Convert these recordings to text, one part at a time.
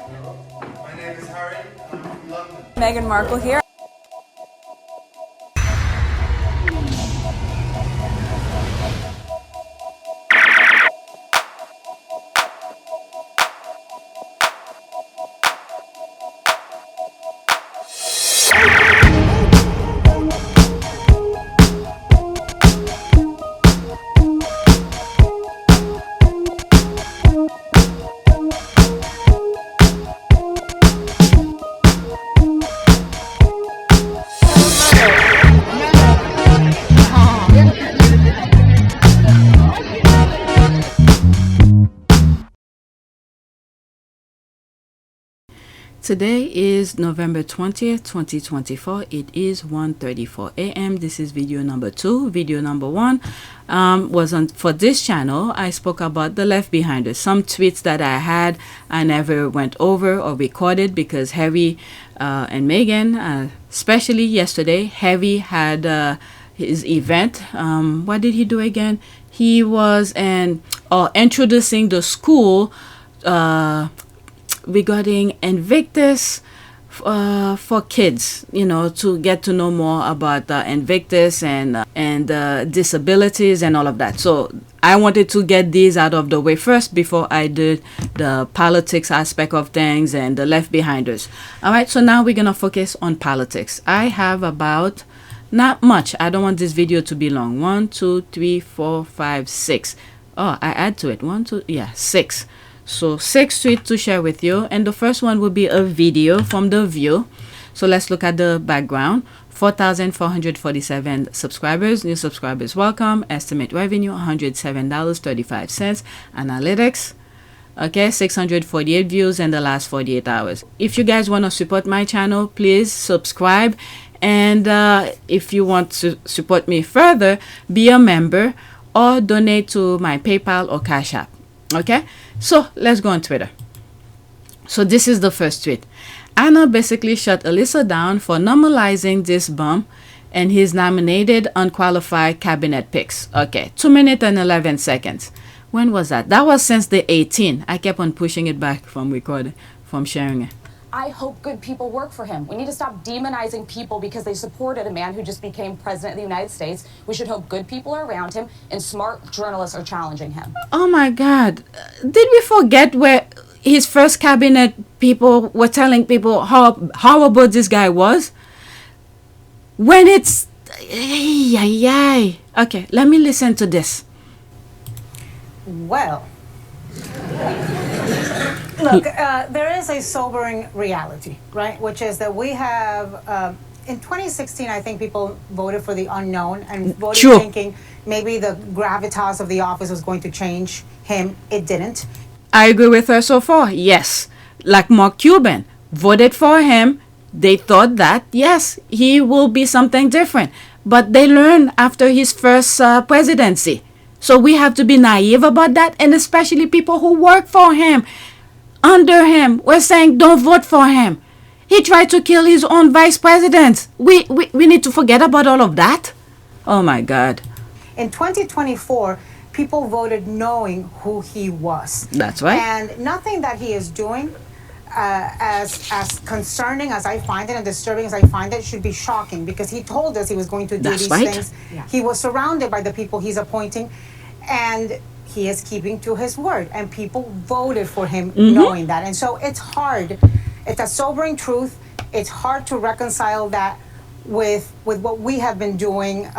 My name is Harry. I'm from London. Meghan Markle here. Today is November 20th, 2024. It is 1:34 a.m. This is video number 2. Video number 1 was on for this channel. I spoke about the left behinders. Some tweets that I had I never went over or recorded because Harry and Meghan, especially yesterday, Harry had his event. What did he do again? He was introducing the school regarding Invictus for kids, to get to know more about Invictus and disabilities and all of that. So I wanted to get these out of the way first before I did the politics aspect of things and the left behinders. All right, so now we're gonna focus on politics. I have about not much. I don't want this video to be long. 1, 2, 3, 4, 5, 6. Oh, I add to it 6. So 6 tweets to share with you, and the first one will be a video from The View. So let's look at the background. 4,447 subscribers, new subscribers welcome, estimate revenue $107.35, analytics, okay, 648 views in the last 48 hours. If you guys want to support my channel, please subscribe, and if you want to support me further, be a member or donate to my PayPal or Cash App. Okay, so let's go on Twitter. So this is the first tweet. Anna basically shut Alyssa down for normalizing this bum and his nominated unqualified cabinet picks. Okay, 2 minutes and 11 seconds. When was that? That was since the 18th. I kept on pushing it back from recording, from sharing it. I hope good people work for him. We need to stop demonizing people because they supported a man who just became president of the United States. We should hope good people are around him and smart journalists are challenging him. Oh my God. Did we forget where his first cabinet people were telling people how horrible this guy was? When it's... Okay, let me listen to this. Well... Look, there is a sobering reality, right? Which is that we have, in 2016, I think people voted for the unknown and voted thinking maybe the gravitas of the office was going to change him. It didn't. I agree with her so far, yes. Like Mark Cuban, voted for him. They thought that, yes, he will be something different. But they learned after his first presidency. So we have to be naive about that, and especially people who work for him. Under him, we're saying don't vote for him. He tried to kill his own vice president. We need to forget about all of that. Oh my God. In 2024, people voted knowing who he was. That's right. And nothing that he is doing, as concerning as I find it and disturbing as I find it, should be shocking, because he told us he was going to do these things. Yeah. He was surrounded by the people he's appointing, and he is keeping to his word, and people voted for him knowing that. And so it's hard. It's a sobering truth. It's hard to reconcile that with what we have been doing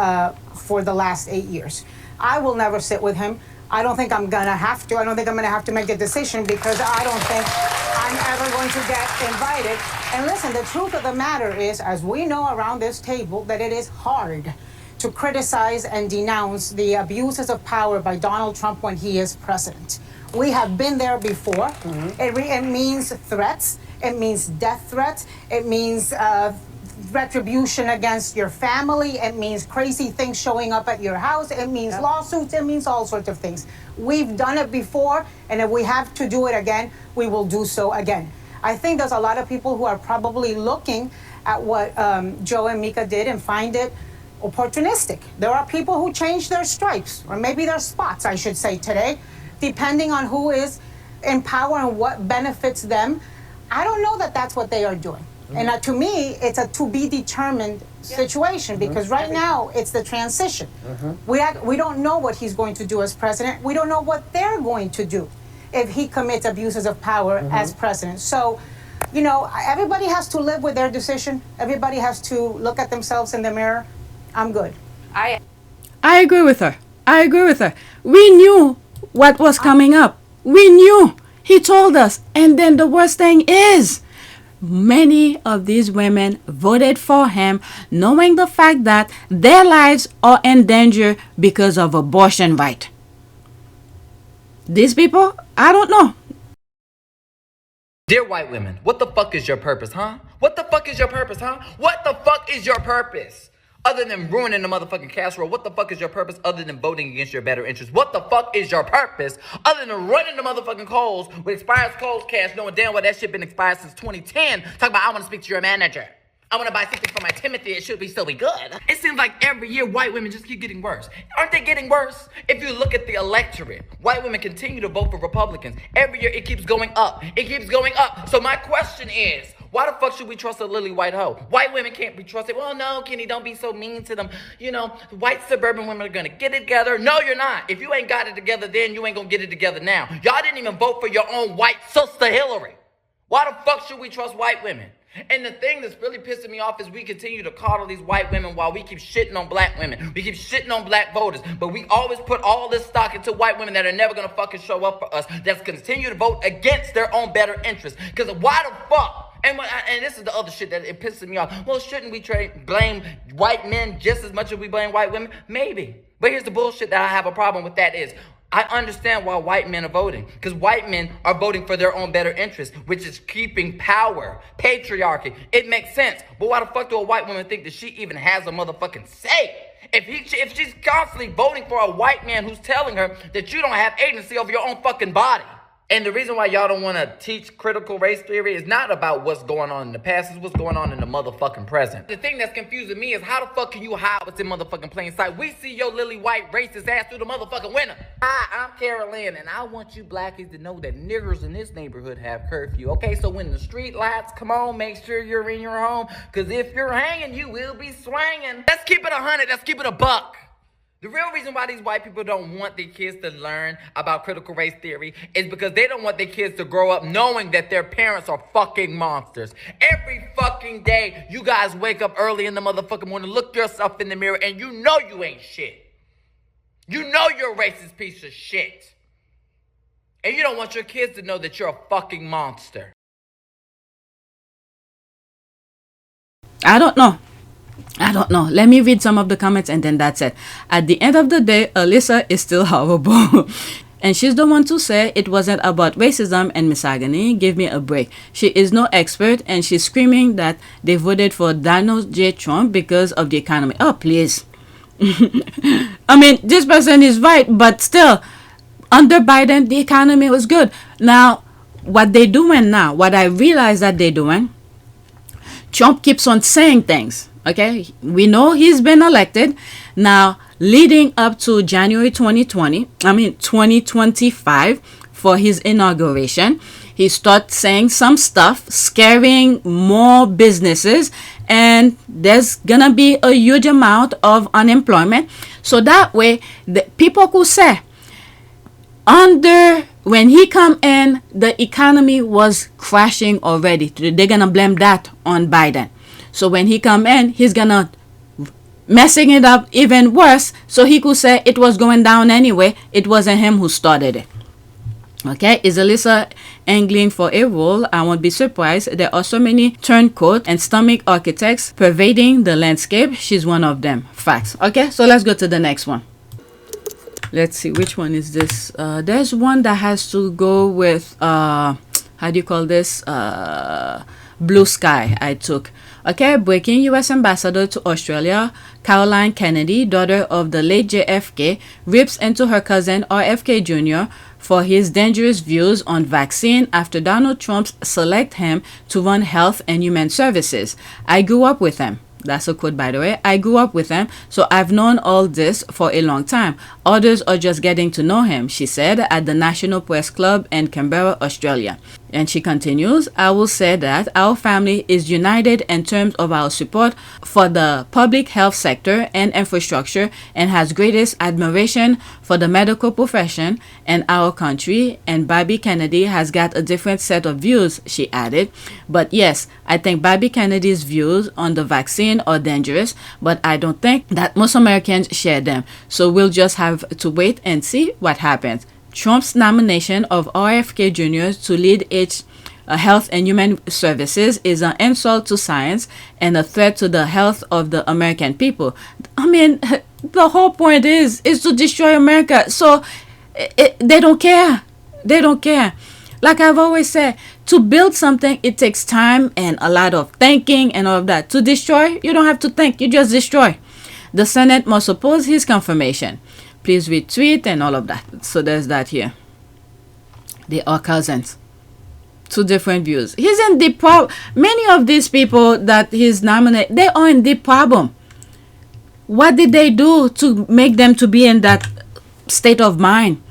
for the last 8 years. I will never sit with him. I don't think I'm gonna have to. I don't think I'm gonna have to make a decision, because I don't think I'm ever going to get invited. And listen, the truth of the matter is, as we know around this table, that it is hard to criticize and denounce the abuses of power by Donald Trump when he is president. We have been there before. It means threats. It means death threats. It means retribution against your family. It means crazy things showing up at your house. It means lawsuits. It means all sorts of things. We've done it before, and if we have to do it again, we will do so again. I think there's a lot of people who are probably looking at what Joe and Mika did and find it opportunistic. There are people who change their stripes, or maybe their spots, I should say, today, depending on who is in power and what benefits them. I don't know that that's what they are doing. And to me, it's a to be determined situation because right now it's the transition. We don't know what he's going to do as president. We don't know what they're going to do if he commits abuses of power as president. So, you know, everybody has to live with their decision. Everybody has to look at themselves in the mirror. I'm good. I agree with her. I agree with her. We knew what was coming up. We knew. He told us. And then the worst thing is, many of these women voted for him knowing the fact that their lives are in danger because of abortion right. These people, I don't know. Dear white women, what the fuck is your purpose, huh? What the fuck is your purpose, huh? What the fuck is your purpose? Other than ruining the motherfucking casserole, what the fuck is your purpose other than voting against your better interests? What the fuck is your purpose other than running the motherfucking Kohl's with expired Kohl's cash, knowing damn well that shit been expired since 2010? Talk about I want to speak to your manager. I want to buy something for my Timothy. It should still be good. It seems like every year white women just keep getting worse. Aren't they getting worse? If you look at the electorate, white women continue to vote for Republicans. Every year it keeps going up. It keeps going up. So my question is, why the fuck should we trust a lily white hoe? White women can't be trusted. Well, no, Kenny, don't be so mean to them. You know, white suburban women are gonna get it together. No, you're not. If you ain't got it together then, you ain't gonna get it together now. Y'all didn't even vote for your own white sister Hillary. Why the fuck should we trust white women? And the thing that's really pissing me off is we continue to coddle these white women while we keep shitting on black women. We keep shitting on black voters. But we always put all this stock into white women that are never gonna fucking show up for us. That's continue to vote against their own better interests. Because why the fuck? And this is the other shit that it pisses me off. Well, shouldn't we blame white men just as much as we blame white women? Maybe. But here's the bullshit that I have a problem with that is, I understand why white men are voting. Because white men are voting for their own better interests, which is keeping power, patriarchy. It makes sense. But why the fuck do a white woman think that she even has a motherfucking say? If she's constantly voting for a white man who's telling her that you don't have agency over your own fucking body. And the reason why y'all don't want to teach critical race theory is not about what's going on in the past, it's what's going on in the motherfucking present. The thing that's confusing me is how the fuck can you hide what's in motherfucking plain sight? We see your lily white racist ass through the motherfucking window. Hi, I'm Carolyn, and I want you blackies to know that niggers in this neighborhood have curfew. Okay, so when the street lights come on, make sure you're in your home, because if you're hanging, you will be swinging. Let's keep it 100, let's keep it a buck. The real reason why these white people don't want their kids to learn about critical race theory is because they don't want their kids to grow up knowing that their parents are fucking monsters. Every fucking day, you guys wake up early in the motherfucking morning, look yourself in the mirror, and you know you ain't shit. You know you're a racist piece of shit. And you don't want your kids to know that you're a fucking monster. I don't know. Let me read some of the comments and then that's it. At the end of the day, Alyssa is still horrible. And she's the one to say it wasn't about racism and misogyny. Give me a break. She is no expert and she's screaming that they voted for Donald J. Trump because of the economy. Oh, please. I mean, this person is right, but still, under Biden, the economy was good. Now, what they're doing now, what I realize that they're doing, Trump keeps on saying things. Okay, we know he's been elected. Now, leading up to January 2025 for his inauguration, he starts saying some stuff, scaring more businesses, and there's gonna be a huge amount of unemployment. So that way, the people could say, when he come in, the economy was crashing already. They're gonna blame that on Biden. So when he come in, he's gonna messing it up even worse. So he could say it was going down anyway. It wasn't him who started it. Okay, is Alyssa angling for a role? I won't be surprised. There are so many turncoat and stomach architects pervading the landscape. She's one of them. Facts. Okay, so let's go to the next one. Let's see, which one is this? There's one that has to go with how do you call this? Blue Sky I took. Okay, breaking U.S. Ambassador to Australia, Caroline Kennedy, daughter of the late JFK, rips into her cousin RFK Jr. for his dangerous views on vaccine after Donald Trump select him to run Health and Human Services. I grew up with him. That's a quote, by the way. I grew up with him, so I've known all this for a long time. Others are just getting to know him, she said at the National Press Club in Canberra, Australia. And she continues, I will say that our family is united in terms of our support for the public health sector and infrastructure and has greatest admiration for the medical profession in our country. And Bobby Kennedy has got a different set of views, she added. But yes, I think Bobby Kennedy's views on the vaccine are dangerous, but I don't think that most Americans share them. So we'll just have to wait and see what happens. Trump's nomination of RFK Jr. to lead its Health and Human Services is an insult to science and a threat to the health of the American people. I mean, the whole point is to destroy America. So they don't care. They don't care. Like I've always said, to build something, it takes time and a lot of thinking and all of that. To destroy, you don't have to think. You just destroy. The Senate must oppose his confirmation. Please retweet and all of that. So there's that here. They are cousins. Two different views. He's in deep problem. Many of these people that he's nominated, they are in deep problem. What did they do to make them to be in that state of mind?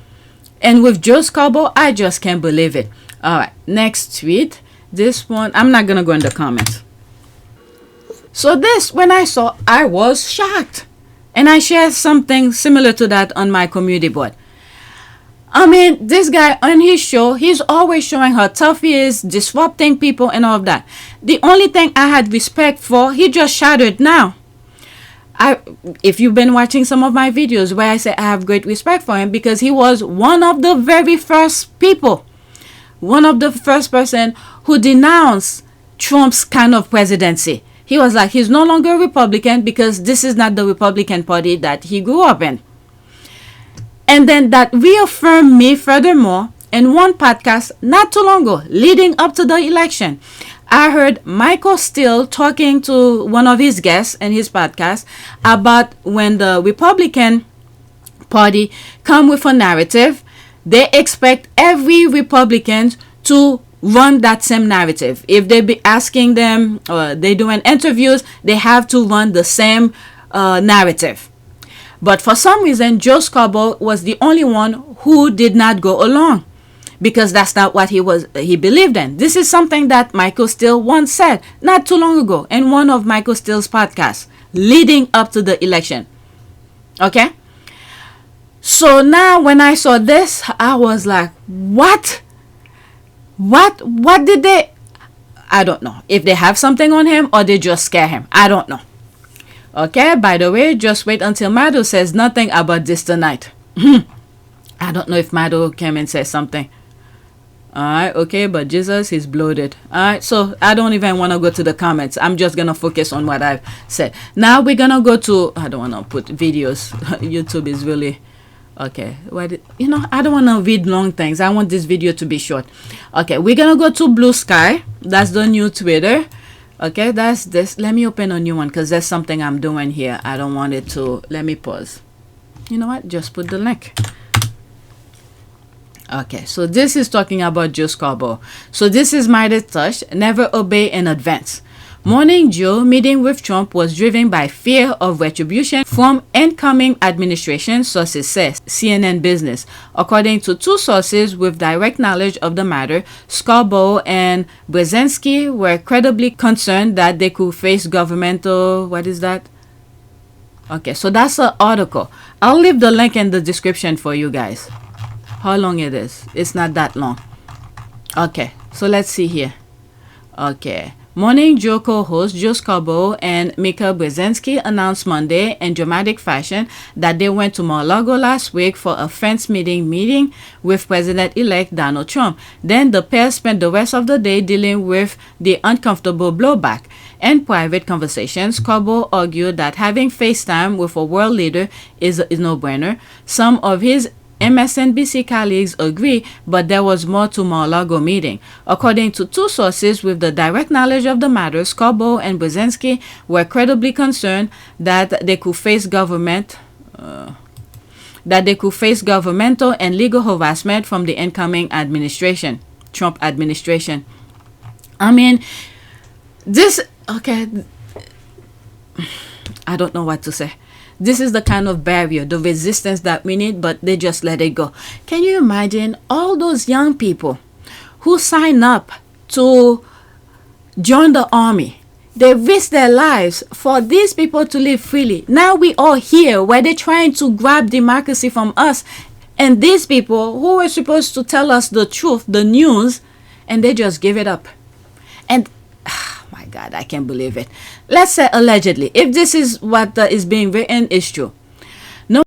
And with Joe Scarborough, I just can't believe it. All right, next tweet. This one, I'm not going to go in the comments. So this, when I saw, I was shocked. And I shared something similar to that on my community board. I mean, this guy on his show, he's always showing how tough he is, disrupting people and all of that. The only thing I had respect for, he just shattered now. If you've been watching some of my videos where I say I have great respect for him because he was one of the very first people, one of the first person who denounced Trump's kind of presidency. He was like, he's no longer a Republican because this is not the Republican Party that he grew up in. And then that reaffirmed me furthermore in one podcast not too long ago, leading up to the election. I heard Michael Steele talking to one of his guests in his podcast about when the Republican Party come with a narrative, they expect every Republican to run that same narrative. If they be asking them or they doing interviews, they have to run the same narrative. But for some reason, Joe Scarborough was the only one who did not go along because that's not what he believed in. This is something that Michael Steele once said not too long ago in one of Michael Steele's podcasts leading up to the election. Okay? So now when I saw this, I was like, what? What did they? I don't know. If they have something on him or they just scare him. I don't know. Okay, by the way, just wait until Maddow says nothing about this tonight. I don't know if Maddow came and said something. Alright, okay, but Jesus is bloated. Alright, so I don't even want to go to the comments. I'm just going to focus on what I've said. Now we're going to go to, I don't want to put videos. YouTube is really, okay. I don't want to read long things. I want this video to be short. Okay, we're going to go to Bluesky. That's the new Twitter. Okay, that's this. Let me open a new one because there's something I'm doing here. I don't want it to, let me pause. You know what? Just put the link. Okay, so this is talking about Joe Scarborough. So this is Midas Touch, never obey in advance. Morning Joe meeting with Trump was driven by fear of retribution from incoming administration, sources says, CNN Business. According to two sources with direct knowledge of the matter, Scarborough and Brzezinski were credibly concerned that they could face governmental, what is that? Okay, so that's an article. I'll leave the link in the description for you guys. How long it is? It's not that long. Okay, so let's see here. Okay. Morning Joe co-host Joe Scarborough and Mika Brzezinski announced Monday in dramatic fashion that they went to Mar-a-Lago last week for a fence meeting with President-elect Donald Trump. Then the pair spent the rest of the day dealing with the uncomfortable blowback. In private conversations, Scarborough argued that having FaceTime with a world leader is a no-brainer. Some of his MSNBC colleagues agree, but there was more to Mar-a-Lago meeting. According to two sources with the direct knowledge of the matter, Scarborough and Brzezinski were credibly concerned that they could face governmental and legal harassment from the incoming administration, Trump administration. I mean, I don't know what to say. This is the kind of barrier, the resistance that we need, but they just let it go. Can you imagine all those young people who sign up to join the army. They risk their lives for these people to live freely. Now we are here where they're trying to grab democracy from us. And these people who were supposed to tell us the truth, the news, and they just give it up. And, oh my God, I can't believe it. Let's say allegedly, if this is what is being written, is true. No.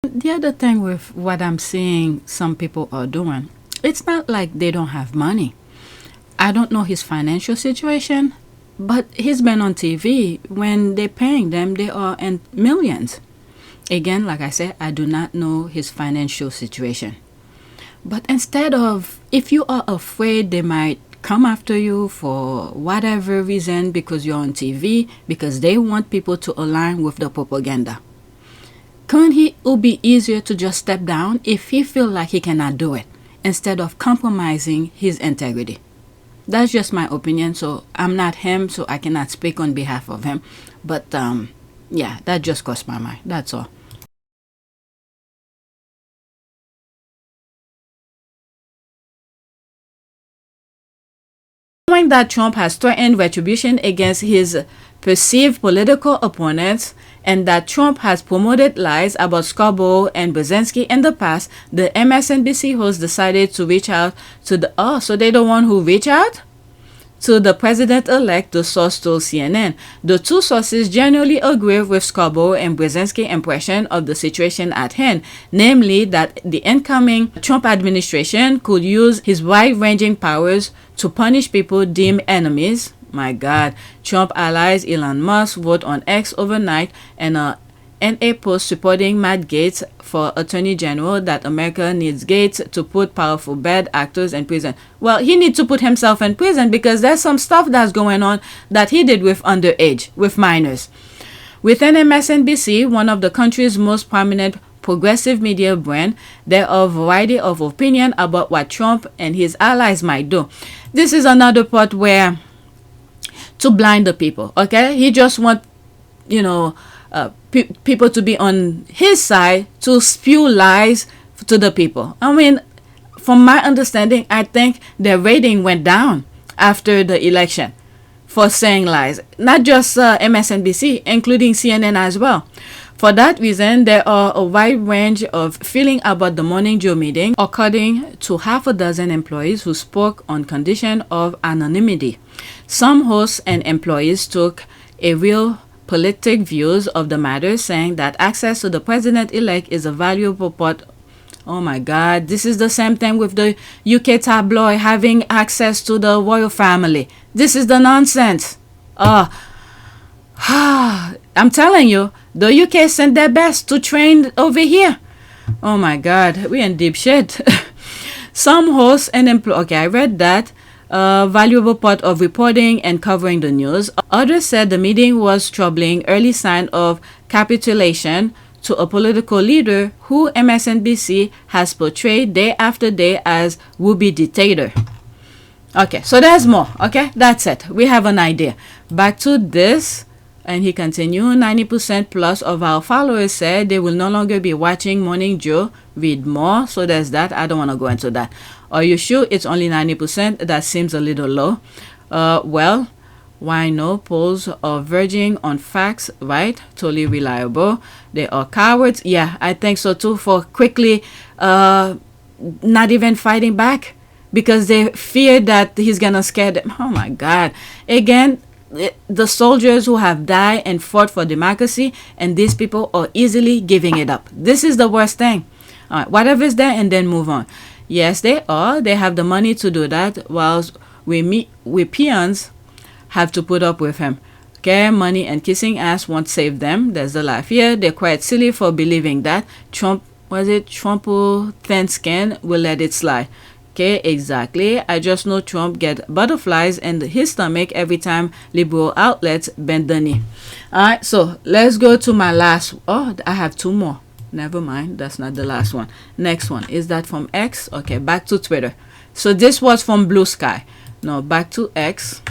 The other thing with what I'm seeing some people are doing, it's not like they don't have money. I don't know his financial situation, but he's been on TV. When they're paying them, they are in millions. Again, like I said, I do not know his financial situation. But instead of, if you are afraid they might come after you for whatever reason, because you're on TV, because they want people to align with the propaganda, can't it would be easier to just step down if he feel like he cannot do it, instead of compromising his integrity? That's just my opinion. So I'm not him, so I cannot speak on behalf of him. But yeah, that just crossed my mind. That's all. Knowing that Trump has threatened retribution against his perceived political opponents, and that Trump has promoted lies about Scarborough and Brzezinski in the past, the MSNBC host decided to reach out to the... Oh, so they're the one who reach out to the president-elect, the source told CNN. The two sources generally agree with Scarborough and Brzezinski's impression of the situation at hand, namely that the incoming Trump administration could use his wide-ranging powers to punish people deemed enemies. My God. Trump allies Elon Musk vote on X overnight, and a post supporting Matt Gaetz for Attorney General that America needs Gaetz to put powerful bad actors in prison. Well, he needs to put himself in prison because there's some stuff that's going on that he did with underage, with minors. Within MSNBC, one of the country's most prominent progressive media brand, there are a variety of opinion about what Trump and his allies might do. This is another part where to blind the people, okay? He just want, you know, people to be on his side to spew lies to the people. I mean, from my understanding, I think their rating went down after the election for saying lies. Not just MSNBC, including CNN as well. For that reason, there are a wide range of feeling about the Morning Joe meeting, according to half a dozen employees who spoke on condition of anonymity. Some hosts and employees took a real politic views of the matter, saying that access to the president-elect is a valuable part. Oh my God, this is the same thing with the UK tabloid having access to the royal family. This is the nonsense. I'm telling you, the UK sent their best to train over here. Oh my God, we're in deep shit. Some hosts and employees, okay, I read that. Valuable part of reporting and covering the news. Others said the meeting was troubling early sign of capitulation to a political leader who MSNBC has portrayed day after day as would-be dictator. Okay, so there's more. Okay, that's it. We have an idea. Back to this. And he continued, 90% plus of our followers said they will no longer be watching Morning Joe. Read more. So there's that. I don't want to go into that. Are you sure it's only 90%? That seems a little low. Well, why no? Polls are verging on facts, right? Totally reliable. They are cowards. Yeah, I think so too, for quickly not even fighting back because they fear that he's going to scare them. Oh my God. Again, the soldiers who have died and fought for democracy, and these people are easily giving it up. This is the worst thing. All right, whatever is there, and then move on. Yes, they are. They have the money to do that, whilst we peons have to put up with him. Okay, money and kissing ass won't save them. There's the laugh here. They're quite silly for believing that. Trump thin skin will let it slide. Okay, exactly. I just know Trump get butterflies in his stomach every time liberal outlets bend the knee. All right, so let's go to my last. Oh, I have two more. Never mind. That's not the last one. Next one. Is that from X? Okay, back to Twitter. So this was from Bluesky. No, back to X.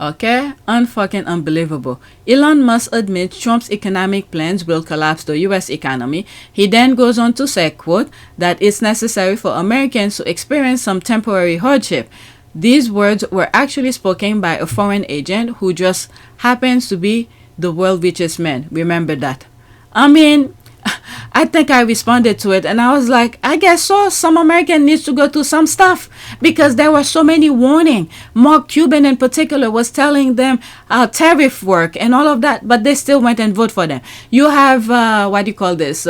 Okay, unfucking unbelievable. Elon Musk admits Trump's economic plans will collapse the US economy. He then goes on to say, quote, that it's necessary for Americans to experience some temporary hardship. These words were actually spoken by a foreign agent who just happens to be the world's richest man. Remember that. I mean, I think I responded to it and I was like, I guess so. Some American needs to go through some stuff because there were so many warning. Mark Cuban in particular was telling them tariff work and all of that, but they still went and vote for them. You have, what do you call this?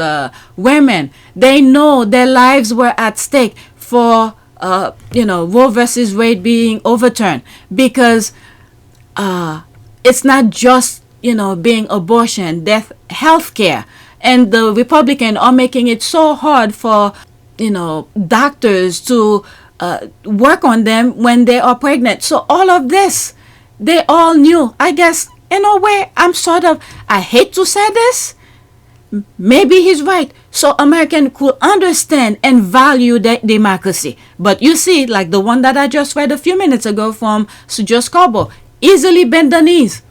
Women. They know their lives were at stake for, Roe versus Wade being overturned because it's not just, being abortion, death, health care. And the Republicans are making it so hard for, doctors to work on them when they are pregnant. So all of this, they all knew. I guess, in a way, I hate to say this. Maybe he's right. So American could understand and value that democracy. But you see, like the one that I just read a few minutes ago from Scarborough, easily bend the knees.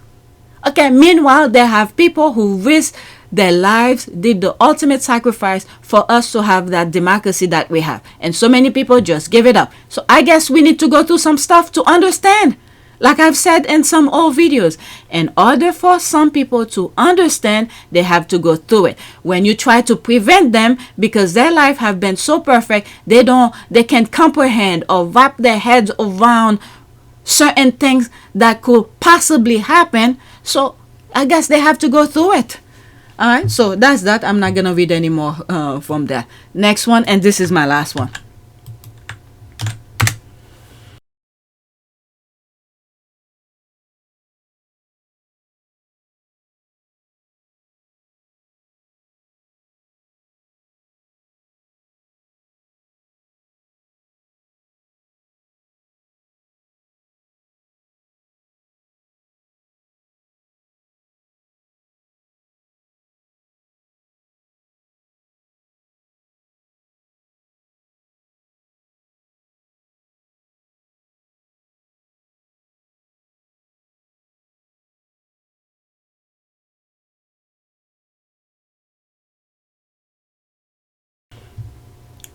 Okay, meanwhile, they have people who risk their lives, did the ultimate sacrifice for us to have that democracy that we have. And so many people just give it up. So I guess we need to go through some stuff to understand. Like I've said in some old videos, in order for some people to understand, they have to go through it. When you try to prevent them because their life have been so perfect, they can't comprehend or wrap their heads around certain things that could possibly happen. So I guess they have to go through it. All right, so that's that. I'm not going to read any more from there. Next one, and this is my last one.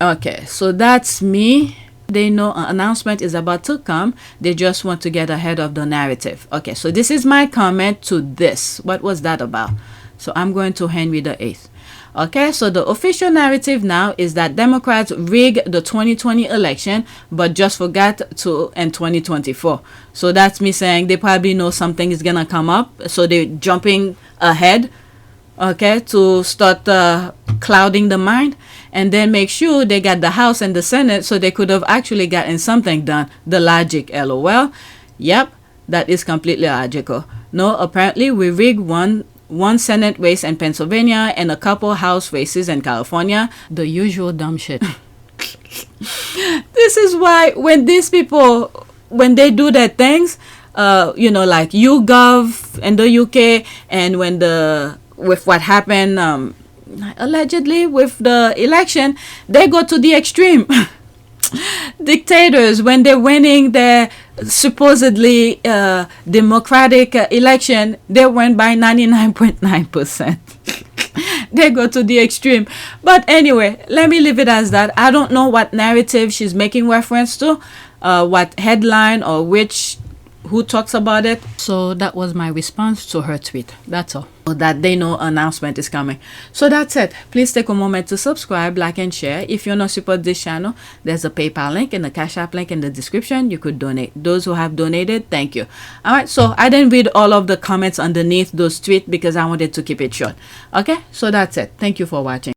Okay, so that's me. They know an announcement is about to come. They just want to get ahead of the narrative. Okay, so this is my comment to this. What was that about? So I'm going to Henry VIII. Okay, so the official narrative now is that Democrats rigged the 2020 election, but just forgot to in 2024. So that's me saying they probably know something is going to come up. So they're jumping ahead, okay, to start clouding the mind. And then make sure they got the House and the Senate so they could have actually gotten something done. The logic, LOL. Yep, that is completely logical. No, apparently we rigged one Senate race in Pennsylvania and a couple House races in California. The usual dumb shit. This is why when these people, when they do their things, like YouGov in the UK, and with what happened allegedly with the election, they go to the extreme. Dictators, when they're winning their supposedly democratic election, they win by 99.9%. They go to the extreme. But anyway, let me leave it as that. I don't know what narrative she's making reference to, what headline or who talks about it. So that was my response to her tweet. That's all. So that they know announcement is coming. So that's it. Please take a moment to subscribe, like, and share. If you want to support this channel, there's a PayPal link and a Cash App link in the description. You could donate. Those who have donated, thank you. All right, so I didn't read all of the comments underneath those tweets because I wanted to keep it short. Okay, so that's it. Thank you for watching.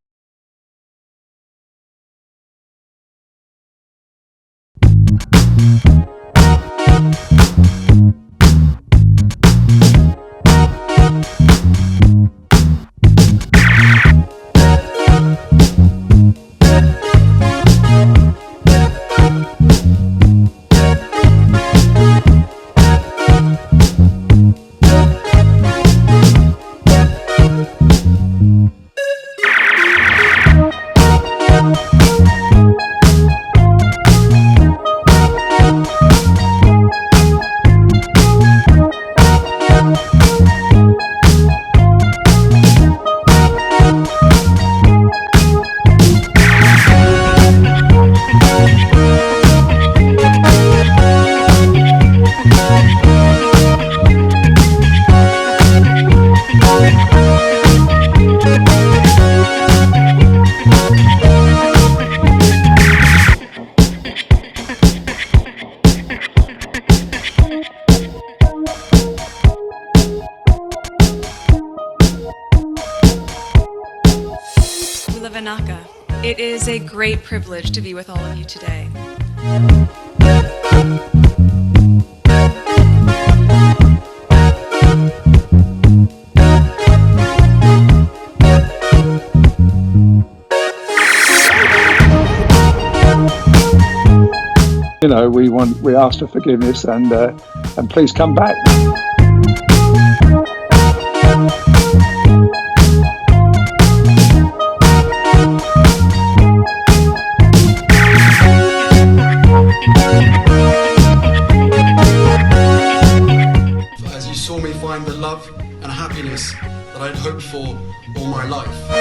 Livanaka. It is a great privilege to be with all of you today. You know, we ask for forgiveness and please come back. As you saw me find the love and happiness that I'd hoped for all my life.